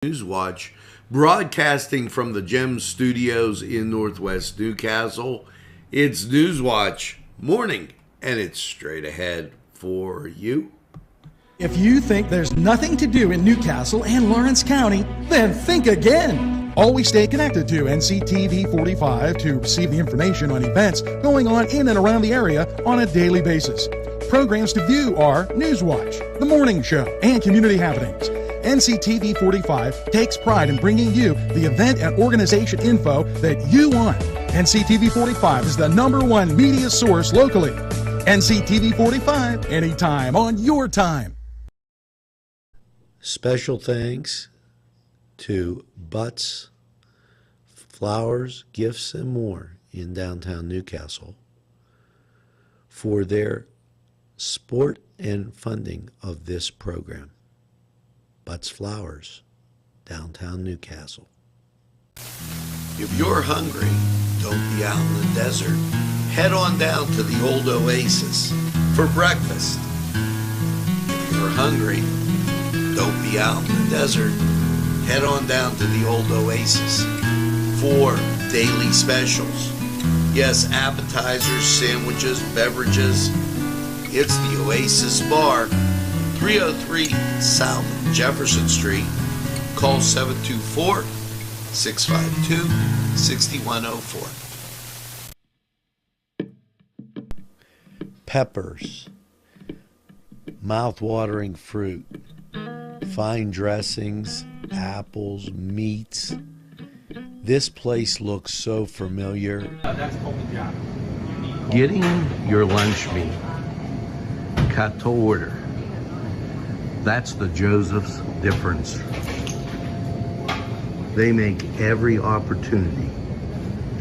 Newswatch, broadcasting from the GEM studios in Northwest Newcastle. It's Newswatch morning, and it's straight ahead for you. If you think there's nothing to do in Newcastle and Lawrence County, then think again. Always stay connected to Nctv45 to receive the information on events going on in and around the area on a daily basis. Programs to view are Newswatch, The Morning Show, and Community Happenings. Nctv45 takes pride in bringing you the event and organization info that you want. Nctv45 is the #1 media source locally. Nctv45, anytime on your time. Special thanks to Butts, Flowers, Gifts, and More in downtown Newcastle for their support and funding of this program. Butts Flowers, downtown Newcastle. If you're hungry, don't be out in the desert. Head on down to the old Oasis for breakfast. If you're hungry, don't be out in the desert. Head on down to the old Oasis for daily specials. Yes, appetizers, sandwiches, beverages. It's the Oasis Bar, 303 South Jefferson Street. Call 724-652-6104. Peppers, mouth-watering fruit, fine dressings, apples, meats. This place looks so familiar. Getting your lunch meat cut to order. That's the Joseph's difference. They make every opportunity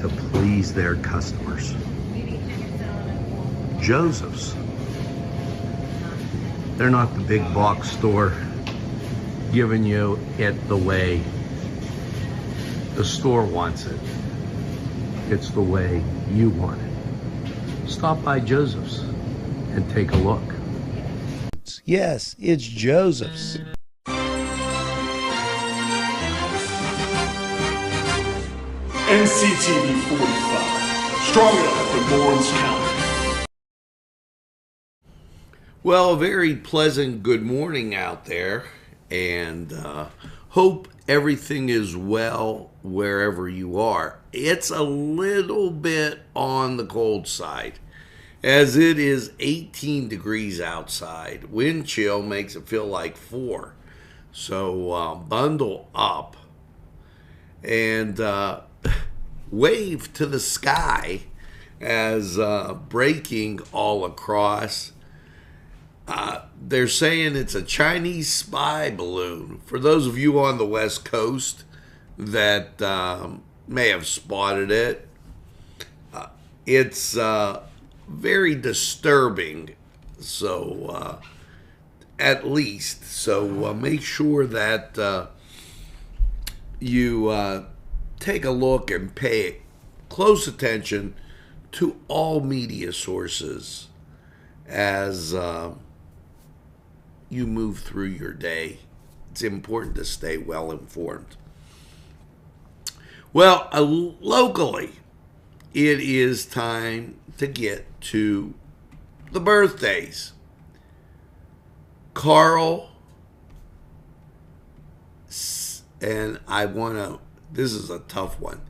to please their customers. Joseph's. They're not the big box store giving you it the way the store wants it. It's the way you want it. Stop by Joseph's and take a look. Yes, it's Joseph's. Nctv45, strong enough for Lawrence County. Well, a very pleasant good morning out there, and hope everything is well wherever you are. It's a little bit on the cold side, as it is 18 degrees outside. Wind chill makes it feel like 4. So bundle up and wave to the sky as breaking all across. They're saying it's a Chinese spy balloon. For those of you on the West Coast that may have spotted it, it's very disturbing. So, at least. So, make sure that you take a look and pay close attention to all media sources as you move through your day. It's important to stay well informed. Well, locally, it is time to get to the birthdays. Carl, and this is a tough one.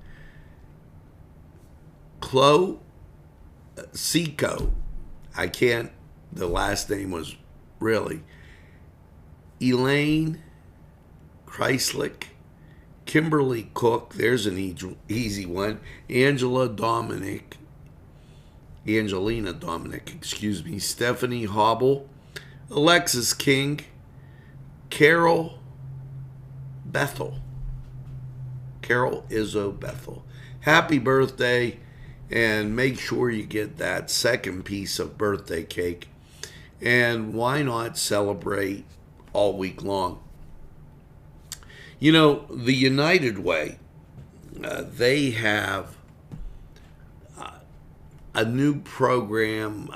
Chloe Seco, the last name was really Elaine Kreislick, Kimberly Cook, there's an easy one, Angelina Dominic, Stephanie Hobble, Alexis King, Carol Izzo Bethel. Happy birthday, and make sure you get that second piece of birthday cake. And why not celebrate all week long? You know, the United Way, they have a new program,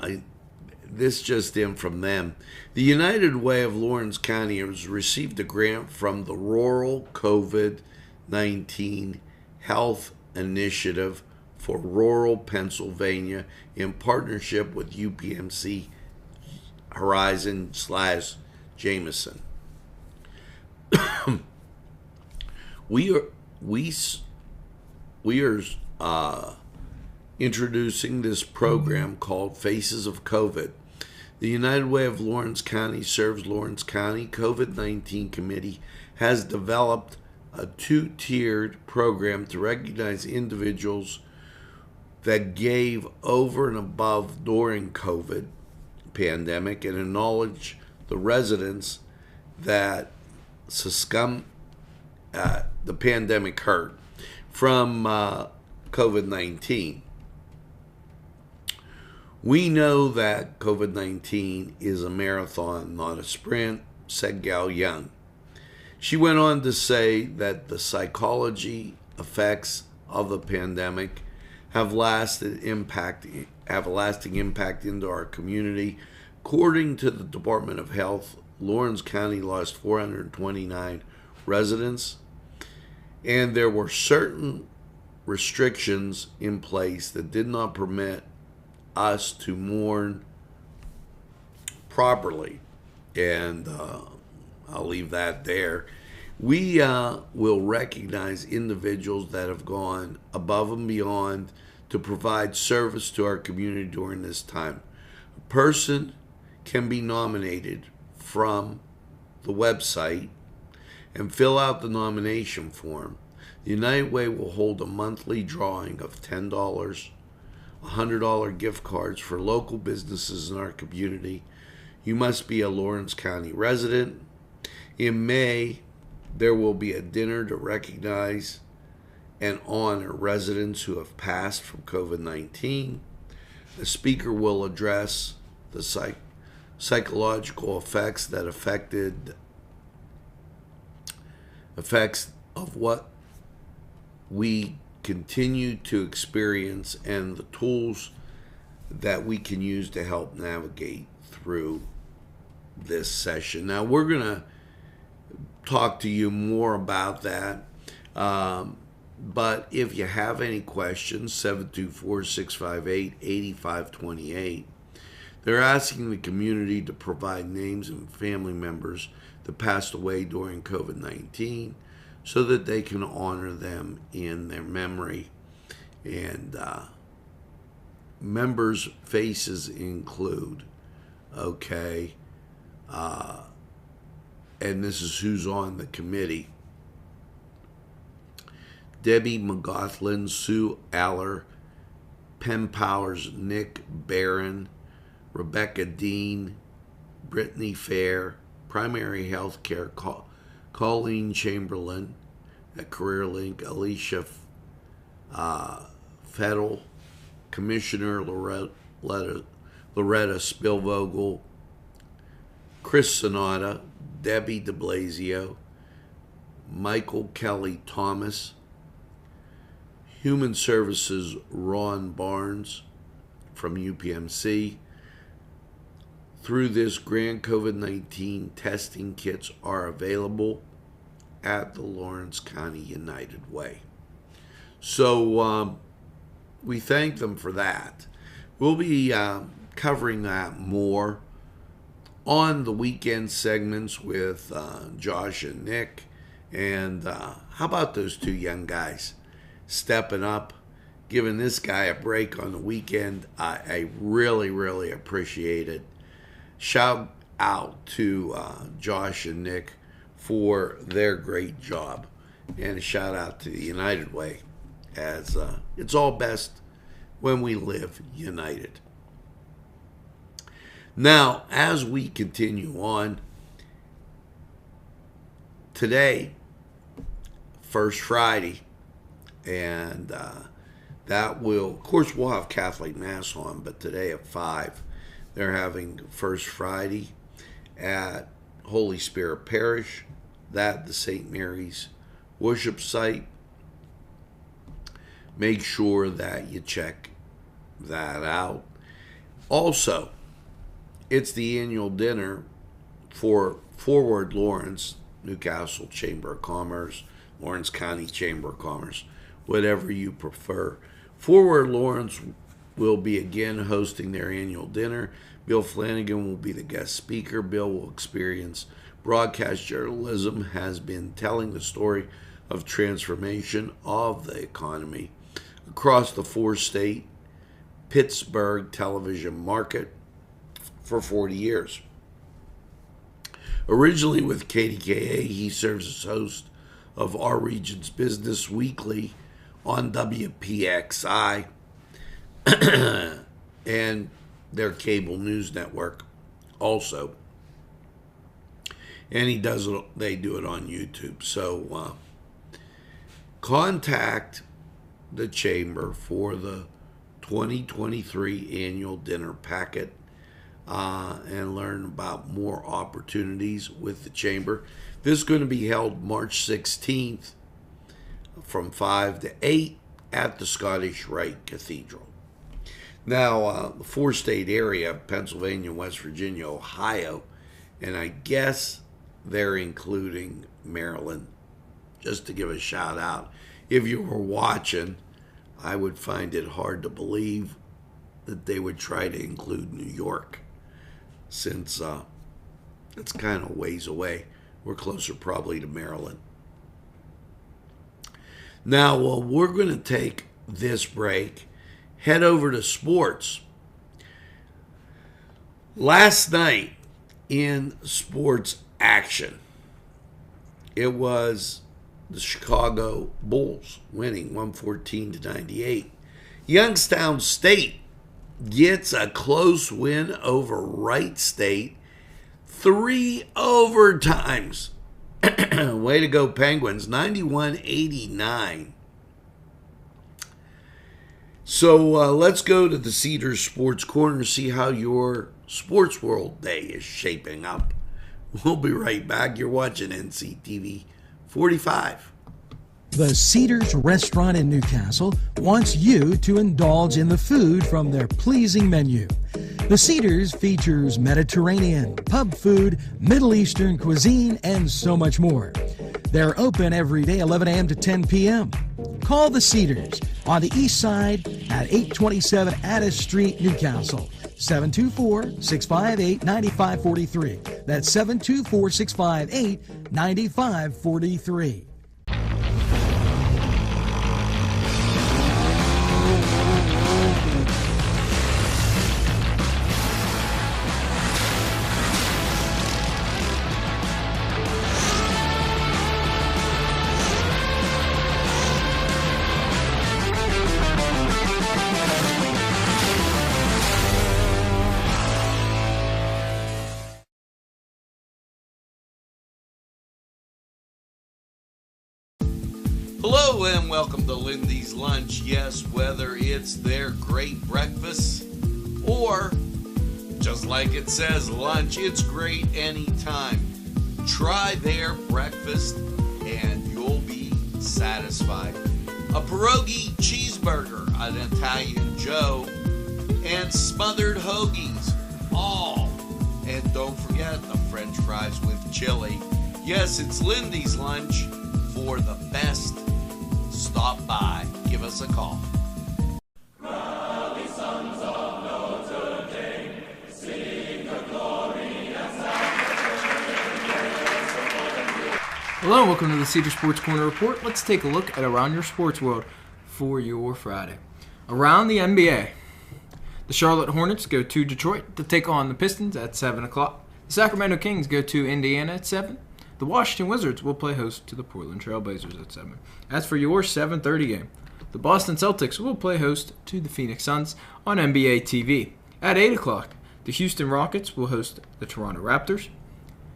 this just in from them. The United Way of Lawrence County has received a grant from the Rural COVID-19 Health Initiative for Rural Pennsylvania in partnership with UPMC Horizon/Jameson. We are introducing this program called Faces of COVID. The United Way of Lawrence County serves Lawrence County. COVID-19 Committee has developed a two-tiered program to recognize individuals that gave over and above during COVID pandemic and acknowledge the residents that succumbed the pandemic hurt from COVID-19. We know that COVID-19 is a marathon, not a sprint, said Gal Young. She went on to say that the psychology effects of the pandemic have a lasting impact into our community. According to the Department of Health, Lawrence County lost 429 residents, and there were certain restrictions in place that did not permit us to mourn properly. And I'll leave that there. We will recognize individuals that have gone above and beyond to provide service to our community during this time. A person can be nominated from the website and fill out the nomination form. The United Way will hold a monthly drawing of $10, $100 gift cards for local businesses in our community. You must be a Lawrence County resident. In May, there will be a dinner to recognize and honor residents who have passed from COVID-19. The speaker will address the psychological effects of what we continue to experience and the tools that we can use to help navigate through this session. Now, we're going to talk to you more about that. But if you have any questions, 724-658-8528. They're asking the community to provide names and family members that passed away during COVID-19 so that they can honor them in their memory. And members' faces include, and this is who's on the committee: Debbie McGaughlin, Sue Aller, Penn Powers, Nick Barron, Rebecca Dean, Brittany Fair, Primary Health Care, Colleen Chamberlain at CareerLink, Alicia Fettel, Commissioner Loretta Spilvogel, Chris Sonata, Debbie DeBlasio, Michael Kelly Thomas, Human Services Ron Barnes from UPMC. Through this grant, COVID-19 testing kits are available at the Lawrence County United Way. So we thank them for that. We'll be covering that more on the weekend segments with Josh and Nick. And how about those two young guys stepping up, giving this guy a break on the weekend? I really, really appreciate it. Shout out to Josh and Nick for their great job. And a shout out to the United Way, as it's all best when we live united. Now, as we continue on, today, First Friday, and that will, of course, we'll have Catholic Mass on, but today at 5, they're having First Friday at Holy Spirit Parish, that the St. Mary's worship site. Make sure that you check that out. Also, it's the annual dinner for Forward Lawrence, Newcastle Chamber of Commerce, Lawrence County Chamber of Commerce, whatever you prefer. Forward Lawrence will be again hosting their annual dinner. Bill Flanagan will be the guest speaker. Bill will experience broadcast journalism, has been telling the story of transformation of the economy across the four-state Pittsburgh television market for 40 years. Originally with KDKA, he serves as host of our region's Business Weekly on WPXI and their cable news network also. And they do it on YouTube. So contact the Chamber for the 2023 annual dinner packet and learn about more opportunities with the Chamber. This is going to be held March 16th from 5 to 8 at the Scottish Rite Cathedral. Now, the four-state area, Pennsylvania, West Virginia, Ohio, and I guess they're including Maryland. Just to give a shout out, if you were watching, I would find it hard to believe that they would try to include New York, since it's kind of ways away. We're closer probably to Maryland. Now, we're going to take this break, head over to sports. Last night in sports action, it was the Chicago Bulls winning 114-98. Youngstown State gets a close win over Wright State. 3 overtimes. Way to go, Penguins. 91-89. So let's go to the Cedars Sports Corner, see how your sports world day is shaping up. We'll be right back. You're watching Nctv45. The Cedars Restaurant in Newcastle wants you to indulge in the food from their pleasing menu. The Cedars features Mediterranean, pub food, Middle Eastern cuisine, and so much more. They're open every day, 11 a.m. to 10 p.m. Call the Cedars on the east side at 827 Addis Street, Newcastle. 724-658-9543. That's 724-658-9543. Hello and welcome to Lindy's Lunch. Yes, whether it's their great breakfast or, just like it says, lunch, it's great anytime. Try their breakfast and you'll be satisfied. A pierogi cheeseburger, an Italian Joe, and smothered hoagies, all. And don't forget the French fries with chili. Yes, it's Lindy's Lunch. For the best, stop by. Give us a call. Rally, sons of Notre Dame, sing the glory and Hello and welcome to the Cedar Sports Corner Report. Let's take a look at around your sports world for your Friday. Around the NBA, the Charlotte Hornets go to Detroit to take on the Pistons at 7 o'clock. The Sacramento Kings go to Indiana at 7. The Washington Wizards will play host to the Portland Trail Blazers at 7. As for your 7:30 game, the Boston Celtics will play host to the Phoenix Suns on NBA TV. At 8 o'clock, the Houston Rockets will host the Toronto Raptors.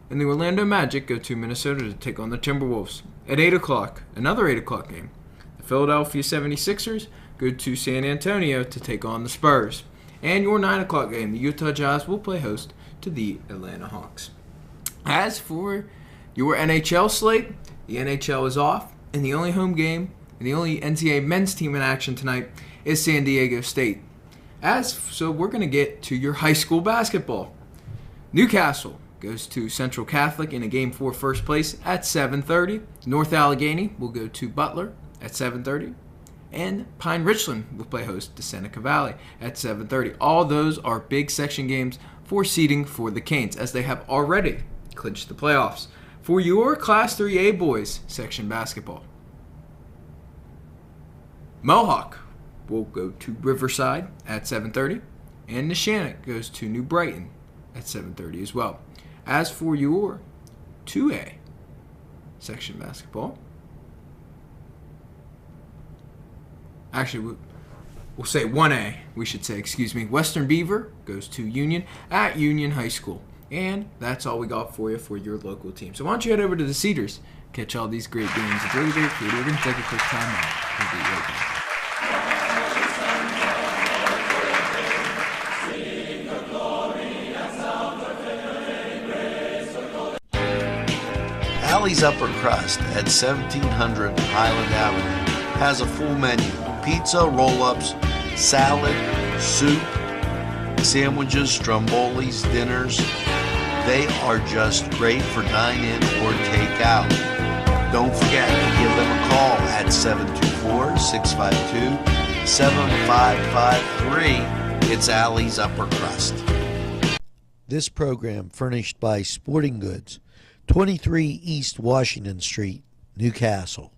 And the Orlando Magic go to Minnesota to take on the Timberwolves. At 8 o'clock, another 8 o'clock game, the Philadelphia 76ers go to San Antonio to take on the Spurs. And your 9 o'clock game, the Utah Jazz will play host to the Atlanta Hawks. As for your NHL slate, the NHL is off, and the only home game and the only NCAA men's team in action tonight is San Diego State. So we're going to get to your high school basketball. Newcastle goes to Central Catholic in a game for first place at 7:30. North Allegheny will go to Butler at 7:30. And Pine Richland will play host to Seneca Valley at 7:30. All those are big section games for seeding for the Canes, as they have already clinched the playoffs. For your Class 3A boys section basketball, Mohawk will go to Riverside at 7:30, and Neshannock goes to New Brighton at 7:30 as well. As for your 2A section basketball, actually, we'll say 1A, we should say, Western Beaver goes to Union at Union High School. And that's all we got for you for your local team. So why don't you head over to the Cedars, catch all these great games. It's really great food. We're going to take a quick time out. We'll be right back. Allie's Upper Crust at 1700 Highland Avenue has a full menu: pizza, roll-ups, salad, soup, sandwiches, strombolis, dinners. They are just great for dine-in or take-out. Don't forget to give them a call at 724-652-7553. It's Allie's Upper Crust. This program furnished by Sporting Goods, 23 East Washington Street, Newcastle.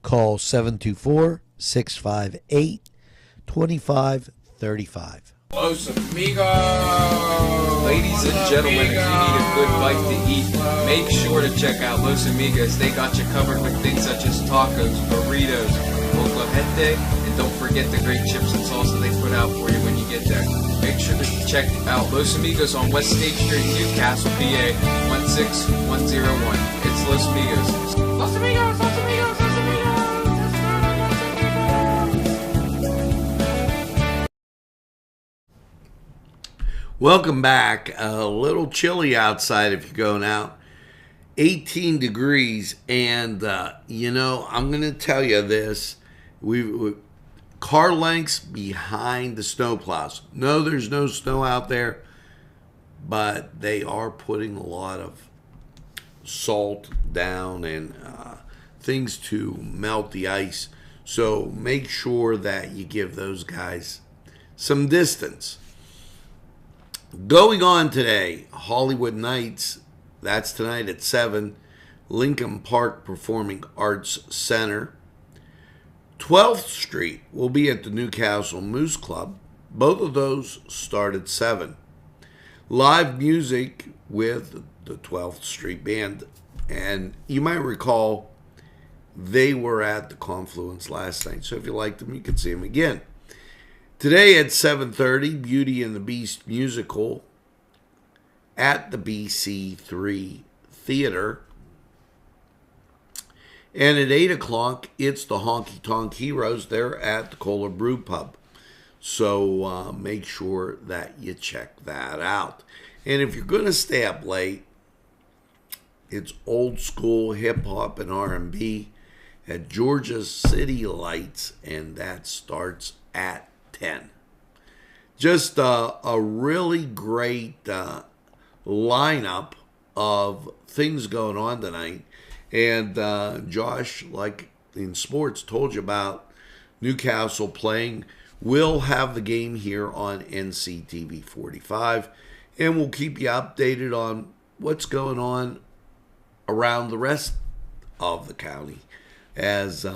Call 724-658-2535. Los Amigos! Ladies and gentlemen, if you need a good bite to eat, make sure to check out Los Amigos. They got you covered with things such as tacos, burritos, molcajete, and don't forget the great chips and salsa they put out for you when you get there. Make sure to check out Los Amigos on West State Street, Newcastle, PA, 16101. It's Los Amigos. Los Amigos, Los Amigos, Los Amigos! Welcome back. A little chilly outside if you're going out. 18 degrees, and I'm going to tell you this. We car lengths behind the snowplows. No, there's no snow out there, but they are putting a lot of salt down and things to melt the ice. So make sure that you give those guys some distance. Going on today, Hollywood Nights, that's tonight at 7, Lincoln Park Performing Arts Center. 12th Street will be at the Newcastle Moose Club. Both of those start at 7. Live music with the 12th Street Band. And you might recall they were at the Confluence last night. So if you like them, you can see them again. Today at 7:30, Beauty and the Beast musical at the BC3 Theater. And at 8 o'clock, it's the Honky Tonk Heroes. They're at the Kohler Brew Pub. So make sure that you check that out. And if you're going to stay up late, it's old school hip-hop and R&B at Georgia City Lights, and that starts at 10. Just a really great lineup of things going on tonight. And Josh, like in sports, told you about Newcastle playing. We'll have the game here on Nctv45, and we'll keep you updated on what's going on around the rest of the county as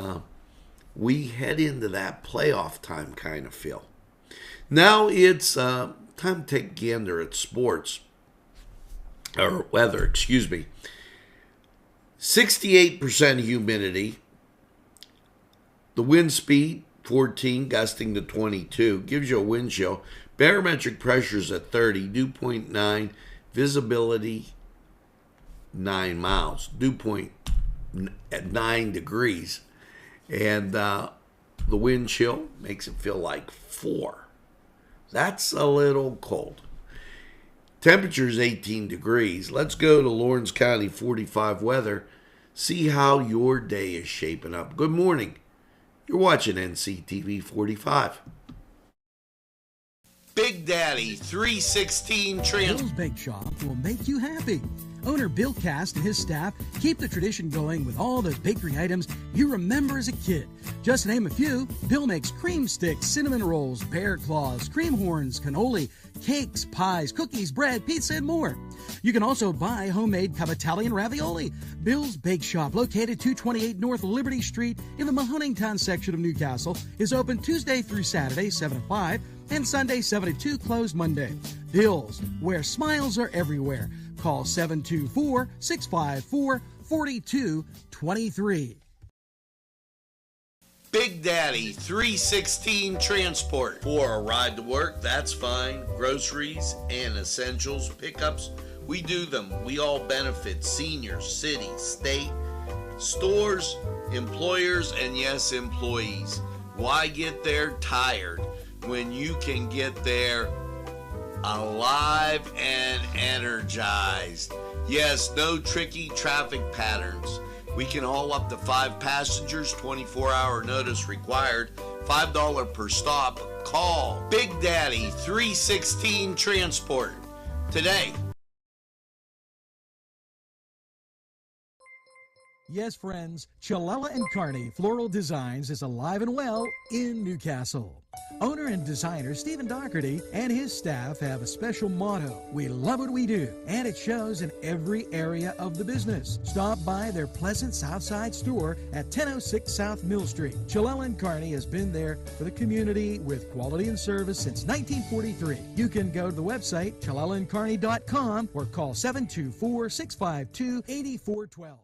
we head into that playoff time kind of feel. Now it's time to take a gander at sports, or weather, 68% humidity, the wind speed 14, gusting to 22, gives you a wind chill. Barometric pressures at 30, dew point 9, visibility 9 miles, dew point at 9 degrees. And the wind chill makes it feel like 4. That's a little cold. Temperature's 18 degrees. Let's go to Lawrence County 45 weather. See how your day is shaping up. Good morning. You're watching NCTV 45. Big Daddy 316 Trans. Bill's Bake Shop will make you happy. Owner Bill Cast and his staff keep the tradition going with all those bakery items you remember as a kid. Just to name a few, Bill makes cream sticks, cinnamon rolls, bear claws, cream horns, cannoli, cakes, pies, cookies, bread, pizza, and more. You can also buy homemade Cavatelli and ravioli. Bill's Bake Shop, located 228 North Liberty Street in the Mahoningtown section of Newcastle, is open Tuesday through Saturday, 7 to 5, and Sunday, 7 to 2, closed Monday. Bill's, where smiles are everywhere. Call 724-654-4223. Big Daddy 316 Transport. For a ride to work, that's fine. Groceries and essentials, pickups, we do them. We all benefit. Seniors, city, state, stores, employers, and yes, employees. Why get there tired when you can get there alive and energized? Yes, no tricky traffic patterns. We can haul up to 5 passengers, 24-hour notice required, $5 per stop. Call Big Daddy 316 Transport today. Yes, friends, Chalella and Carney Floral Designs is alive and well in Newcastle. Owner and designer Stephen Doherty and his staff have a special motto: we love what we do, and it shows in every area of the business. Stop by their pleasant Southside store at 1006 South Mill Street. Chalella and Carney has been there for the community with quality and service since 1943. You can go to the website chalellaandcarney.com or call 724-652-8412.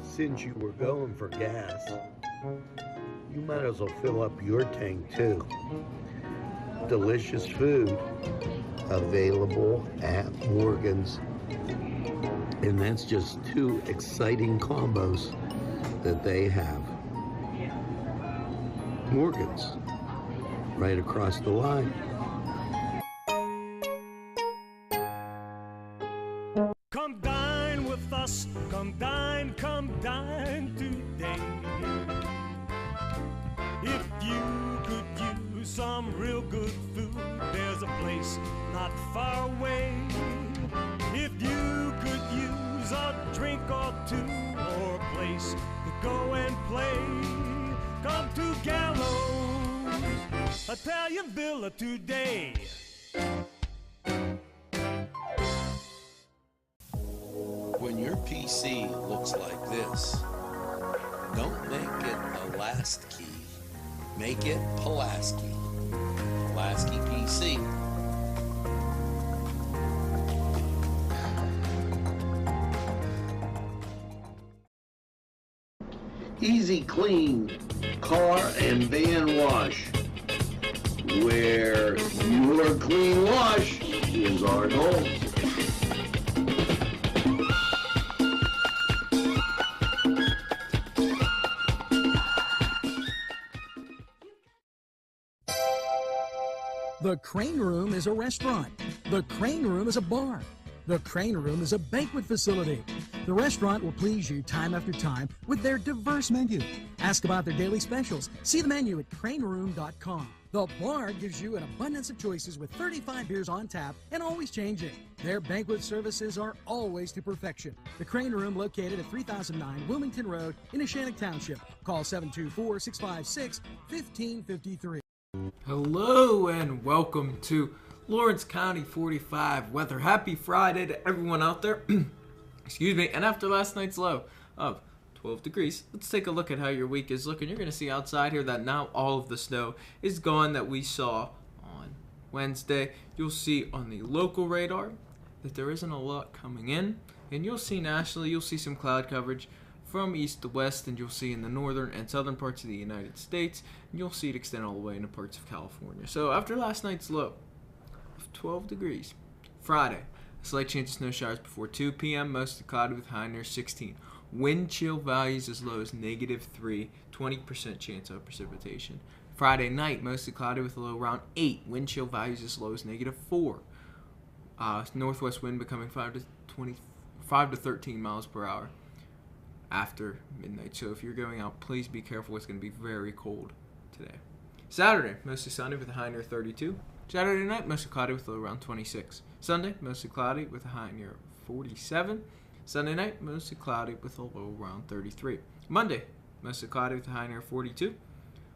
Since you were going for gas, you might as well fill up your tank too. Delicious food available at Morgan's. And that's just 2 exciting combos that they have. Morgan's, right across the line. Come dine with us, come dine today. If you could use some real good food, there's a place not far away. If you could use a drink or two, or a place to go and play, come to Gallows Italian Villa today. When your PC looks like this, don't make it a last key. Make it Pulaski. Pulaski PC. Easy Clean Car and Van Wash, where your clean wash is our goal. The Crane Room is a restaurant. The Crane Room is a bar. The Crane Room is a banquet facility. The restaurant will please you time after time with their diverse menu. Ask about their daily specials. See the menu at craneroom.com. The bar gives you an abundance of choices with 35 beers on tap and always changing. Their banquet services are always to perfection. The Crane Room, located at 3009 Wilmington Road in Ashannock Township. Call 724-656-1553. Hello and welcome to Lawrence County 45 weather. Happy Friday to everyone out there. Excuse me. And after last night's low of 12 degrees, let's take a look at how your week is looking. You're going to see outside here that now all of the snow is gone that we saw on Wednesday. You'll see on the local radar that there isn't a lot coming in. And you'll see nationally, you'll see some cloud coverage from east to west, and you'll see in the northern and southern parts of the United States, and you'll see it extend all the way into parts of California. So after last night's low of 12 degrees, Friday, a slight chance of snow showers before 2 p.m., mostly cloudy with high near 16. Wind chill values as low as -3, 20% chance of precipitation. Friday night, mostly cloudy with a low around 8. Wind chill values as low as -4. Northwest wind becoming 5 to 13 miles per hour after midnight. So if you're going out, please be careful. It's going to be very cold today. Saturday, mostly sunny with a high near 32. Saturday night, mostly cloudy with a low around 26. Sunday, mostly cloudy with a high near 47. Sunday night, mostly cloudy with a low around 33. Monday, mostly cloudy with a high near 42.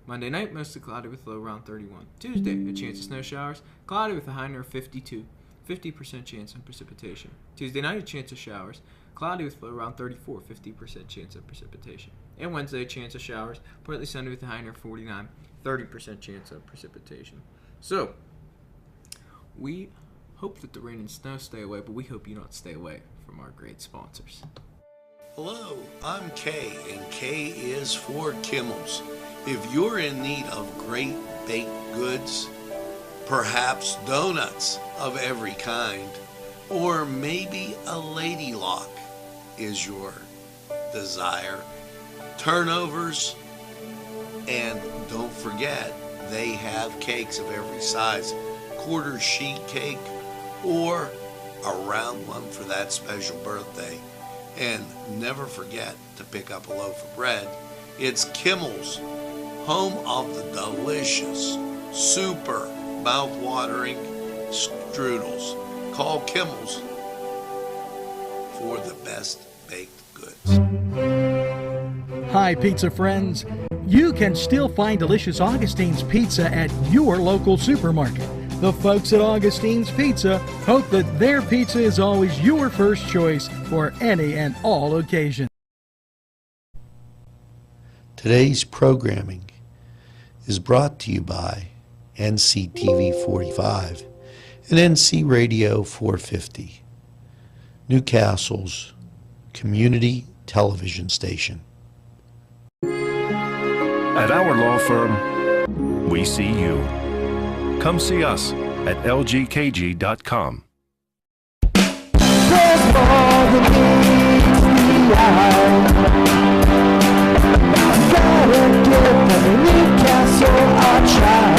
Monday night, mostly cloudy with a low around 31. Tuesday, a chance of snow showers, cloudy with a high near 52. 50% chance of precipitation. Tuesday night, a chance of showers, cloudy with a low around 34. 50% chance of precipitation. And Wednesday, a chance of showers, partly sunny with a high near 49. 30% chance of precipitation. So, we hope that the rain and snow stay away, but we hope you don't stay away from our great sponsors. Hello, I'm Kay, and K is for Kimmel's. If you're in need of great baked goods, perhaps donuts of every kind, or maybe a lady lock is your desire, turnovers, and don't forget, they have cakes of every size, quarter sheet cake or a round one for that special birthday. And never forget to pick up a loaf of bread. It's Kimmel's, home of the delicious, super mouth-watering strudels. Call Kimmel's for the best baked goods. Hi, pizza friends. You can still find delicious Augustine's Pizza at your local supermarket. The folks at Augustine's Pizza hope that their pizza is always your first choice for any and all occasions. Today's programming is brought to you by Nctv45 and NC Radio 450, Newcastle's community television station. At our law firm, we see you. Come see us at lgkg.com. There's more than meets the eye. Gotta give the Newcastle a try.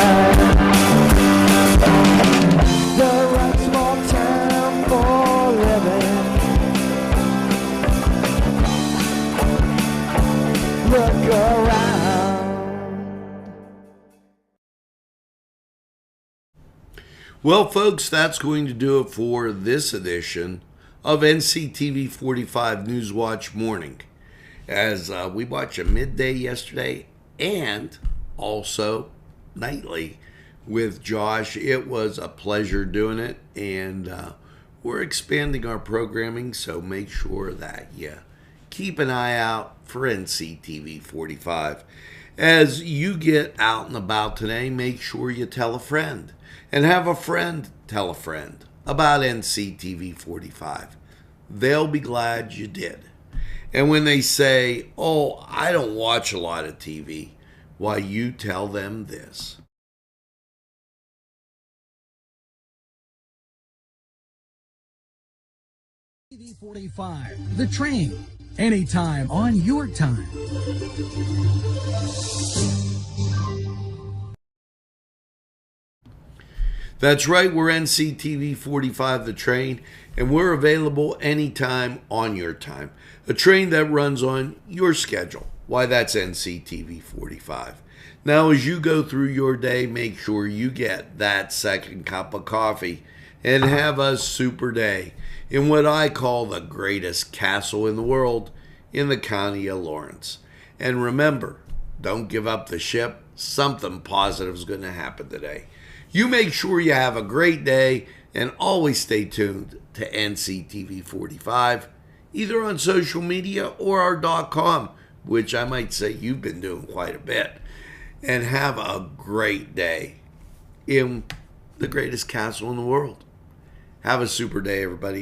The right small town for living. Look around. Well, folks, that's going to do it for this edition of NCTV45 Newswatch Morning. As we watched a midday yesterday and also nightly with Josh. It was a pleasure doing it, and we're expanding our programming, so make sure that you keep an eye out for NCTV45. As you get out and about today, make sure you tell a friend. And have a friend tell a friend about NCTV45. They'll be glad you did. And when they say, oh, I don't watch a lot of TV, why, you tell them this. TV45, The Train, anytime on your time. That's right, we're NCTV45 The Train, and we're available anytime on your time. A train that runs on your schedule. Why, that's NCTV45. Now, as you go through your day, make sure you get that second cup of coffee and have a super day in what I call the greatest castle in the world, in the county of Lawrence. And remember, don't give up the ship. Something positive is going to happen today. You make sure you have a great day and always stay tuned to NCTV45, either on social media or our .com, which I might say you've been doing quite a bit. And have a great day in the greatest castle in the world. Have a super day, everybody.